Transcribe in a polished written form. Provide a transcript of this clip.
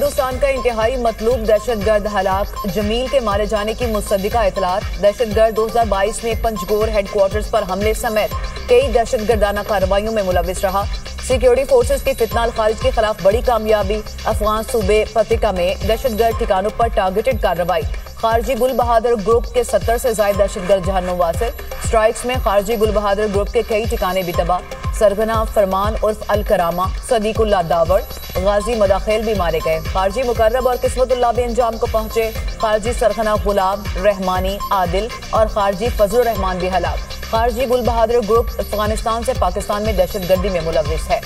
हिंदुस्तान का इंतहाई मतलूब दहशतगर्द हलाक जमील के मारे जाने की मुसद्दिका इतलात। दहशतगर्द 2022 में पंजगोर हेडक्वार्टर्स पर हमले समेत कई दहशतगर्दाना कार्रवाइयों में मुलविस रहा। सिक्योरिटी फोर्सेस की फितनाल खारिज के खिलाफ बड़ी कामयाबी। अफगान सूबे पतिका में दहशतगर्द ठिकानों पर टारगेटेड कार्रवाई। खारजी गुल बहादुर ग्रुप के 70 से ज्यादा दहशतगर्द जहन्नुम वासिल। स्ट्राइक्स में खारजी गुल बहादुर ग्रुप के कई ठिकाने भी तबाह। सरगना फरमान उर्फ अल करामा, सदीकुल्ला दावर, गाजी मदाखेल भी मारे गए। खारजी मुकर्रब और किस्मतुल्लाह भी अंजाम को पहुंचे। खारजी सरगना गुलाब रहमानी आदिल और खारजी फजल रहमान भी हलाक। खारजी गुल बहादुर ग्रुप अफगानिस्तान से पाकिस्तान में दहशतगर्दी में मुलविस है।